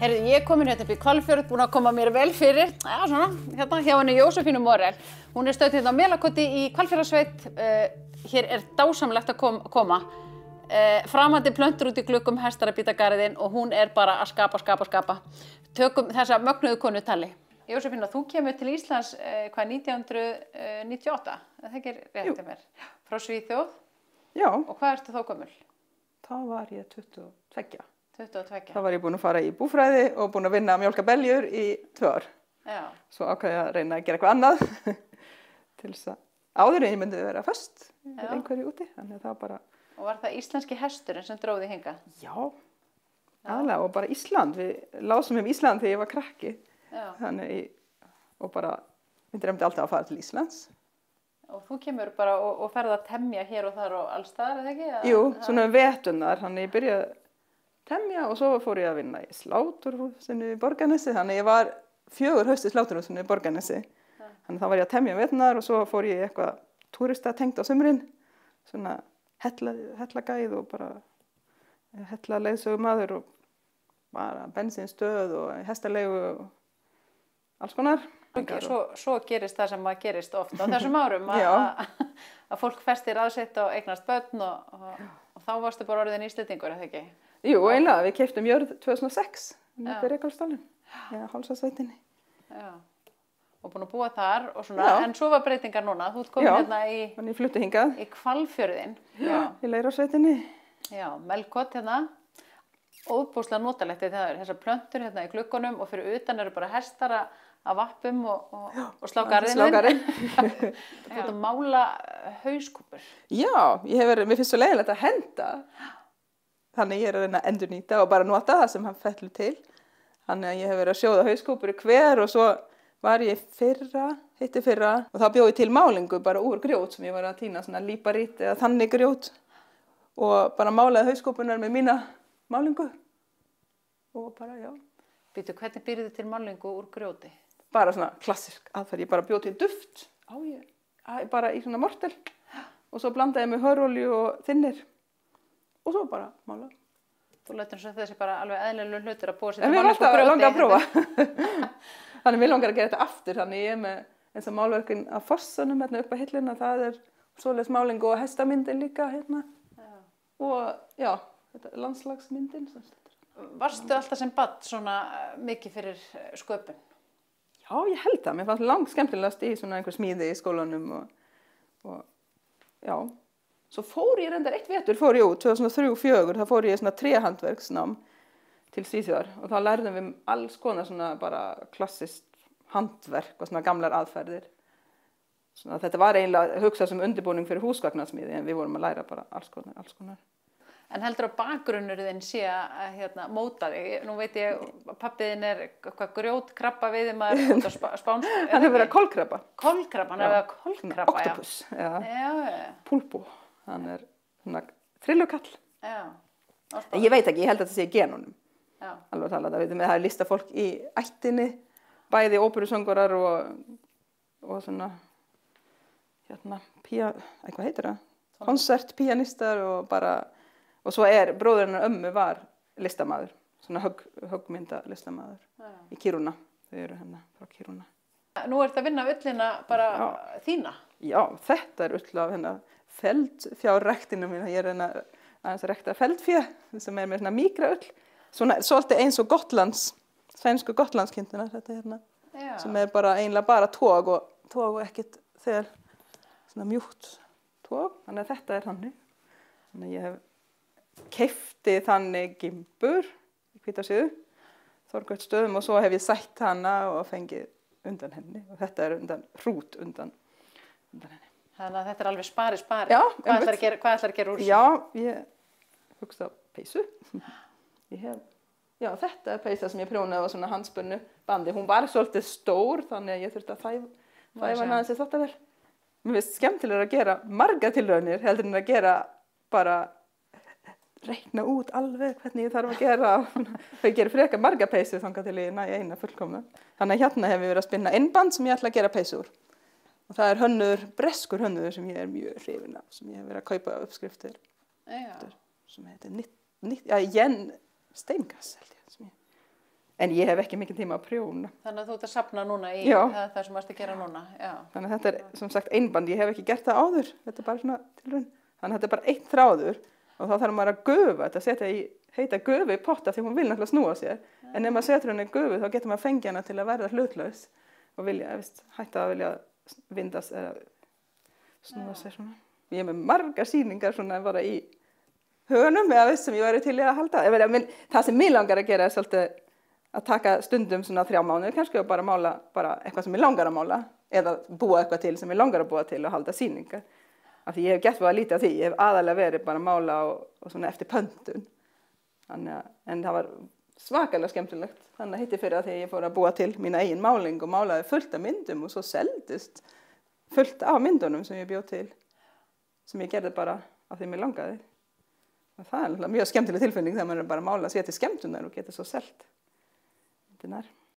Heyrðu, ég er komin hérna upp í Hvalfjörð, búin að koma mér vel fyrir, já svona, hérna hjá henni Jósefínu Morel. Hún er stödd hérna á Melakoti í Hvalfjarðarsveit. Hér er dásamlegt að koma. Framandi plöntur út í gluggum, hestar að bíta garðinn og hún er bara að skapa. Tökum þessa mögnuðu konu tali. Jósefína, þú kemur til Íslands, 1998, það ekki rétt til mér, frá Svíþjóð. Já. Og hvað ertu þá gömul? Þá var ég 22. 22. Þá var ég búin að fara í búfræði og búin að vinna að mjólka beljur í 2 ár. Já. Svo ákvað ég að reyna að gera eitthvað annað til þess að áður en ég myndi vera föst einhverju úti. Þannig að það bara... Og var það íslenski hesturinn sem dróði hingað? Já, aðlega og bara Ísland. Við lásum Ísland þegar ég var krakki. Já. Þannig og bara, við drefndi alltaf að fara til Íslands. Og þú kemur bara og ferð að temja hér og þar og alls staðar, eða ekki? Jú, svona veturnar. Þannig ég byrjaði að temja og svo fór ég að vinna í sláturhúsinu í Borgarnesi. Þannig ég var 4 haust í sláturhúsinu í Borgarnesi. Þannig þá var ég að temja veturnar og svo fór ég eitthvað túristatengt á sumrin. Svona hellagæð og bara hellaleiðsögumaður og bara bensínstöð og hestalegu og alls konar. Svo gerist það sem gerist oft á þessum árum að fólk festir aðsett og eignast börn og þá varstu bara orðin Íslendingur, eða ekki? Jú, einlega, við keyptum jörð 2006 í Reykholtsdalnum, Hálsasveitinni. Já, og búin að búa þar og svona, en svo var breytingar núna, þú ert komin hérna ég flutti hingað. Í Hvalfjörðinn. Já, í Leirársveitinni. Já, Melkot hérna. Óbúslega notalegt þessar plöntur hérna í gluggunum og fyrir utan eru bara hestar að vappum og slá garðinn. Þú ert að mála hauskúpur. Já, mér finnst svo leiðilegt að henda. Þannig ég er að reyna að endurnýta og bara nota það sem hann fellur til. Þannig að ég hef verið að sjóða hauskúpur í hver og svo var ég hitti fyrra og þá bjó ég til málingu bara úr grjót sem ég var að tína svona líparít eða þannig grjót og bara málaði hauskúpunar með mína málingu og bara, Býtu, hvernig býrðu til málingu úr grjóti? Bara svona klassisk aðferð, ég bara bjó til duft bara í svona mortel og svo blandaði ég með hörolju og þynnir og svo bara mála. Þú lætur eins og þessi bara alveg eðlilegur hlutur að búa sér til málingu úr grjóti. En mér langar að prófa. Þannig mér langar að gera þetta aftur, þannig ég er með eins og málverkin af fossunum hérna upp að hilluna, það er svoleiðis málingu og hestamyndin líka hérna. Og þetta er landslagsmyndin. Varstu alltaf sem barn svona mikið fyrir sköpun? Já, ég held það. Mér fannst langt skemmtilegast í svona einhver smíði í skólanum og já. Svo fór ég reyndar eitt vetur, 2003-2004, þá fór ég svona tréhandverksnám til Svíþjóðar og þá lærðum við alls konar svona bara klassist handverk og svona gamlar aðferðir. Svona, þetta var eiginlega hugsað sem undirbúning fyrir húsgagnasmíði en við vorum að læra bara alls konar. En heldur að bakgrunnurinn sé að móta þig? Nú veit ég að pabbiðinn er eitthvað grjótkrabba veiðimaður út á Spánsku. Hann hefur verið að kolkrabba. Kolkrabba, hann hefur verið að kolkrabba, Oktopus, púlpú. Hann er svona þrillukall. Já. En ég veit ekki, ég held að þetta sé í genunum. Já. Alveg talað, það er listafólk í ættinni, bæði óperusöngurar og svona, eitthvað heitir það? Konsertpíanistar og bara... Og svo bróðurinn ömmu var listamaður, svona höggmynda listamaður í Kiruna. Þau eru hérna frá Kiruna. Nú ertu að vinna ullina bara þína? Já, þetta er ull af feldfjárræktinu mín. Ég er aðeins að rækta feldfjö sem með svona mígra ull. Svolítið eins og sænsku Gotlandskindina þetta hérna. Sem bara eiginlega bara tog og ekkert þegar svona mjúkt tog. Þannig að þetta er þannig. Þannig að ég hef keypti þannig gimbur í Hvítársíðu, Þorgautstöðum og svo hef ég sætt hana og fengið undan henni og þetta er hrút undan henni. Þannig að þetta er alveg spari. Já. Hvað ætlar að gera úr þessu? Já, ég hugsa á peysu. Þetta er peysa sem ég prjónaði á svona handspunnu bandi. Hún var svolítið stór þannig að ég þurfti að þæfa hana aðeins í þvottavél. Mér finnst skemmtilega að gera marga tilraunir heldur en að gera bara reikna út alveg hvernig ég þarf að gera. Ég gerir frekar marga peysur þangað til ég næ eina fullkomna. Þannig að hérna hef ég verið að spinna innband sem ég ætla að gera peysur úr. Og það er breskur hönnuður sem ég er mjög hrifin af, sem ég hef verið að kaupa uppskriftir. Sem heitir Jen Steingass, held ég. En ég hef ekki mikið tíma að prjóna. Þannig að þú ert að safna núna í Já. það sem varst að gera núna. Já. Þannig að þetta er sem sagt einband, ég hef ekki gert það áður, þetta er bara svona tilraun. Þannig að þetta er bara einn þráður og þá þarf maður að gufa þetta, setja í heita gufu í potta því hún vil náttúrulega snúa sér. En ef maður setur henni í gufu þá getur maður fengið hana til að verða hlutlaus og hætta að vilja vindast eða snúa sér svona. Ég hef með margar sýningar svona bara í hugunum eða sem ég væri til í að halda. Það sem mig langar að gera er svolítið að taka stundum svona 3 mánuði kannski og bara mála bara eitthvað sem ég langar að mála eða búa eitthvað til sem ég langar að búa til og halda sýningar. Af því ég hef gert bara lítið af því, ég hef aðalega verið bara að mála og svona eftir pöntun. En það var svakalega skemmtilegt. Þannig að hitti fyrir að því ég fór að búa til mína eigin máling og málaði fullt af myndum og svo seldist fullt af myndunum sem ég bjóð til, sem ég gerði bara af því mér langaði. Og það er mjög skemmtileg tilfinning þegar maður er bara að mála sér til skemmtunar og geta svo selt. Þetta er nær.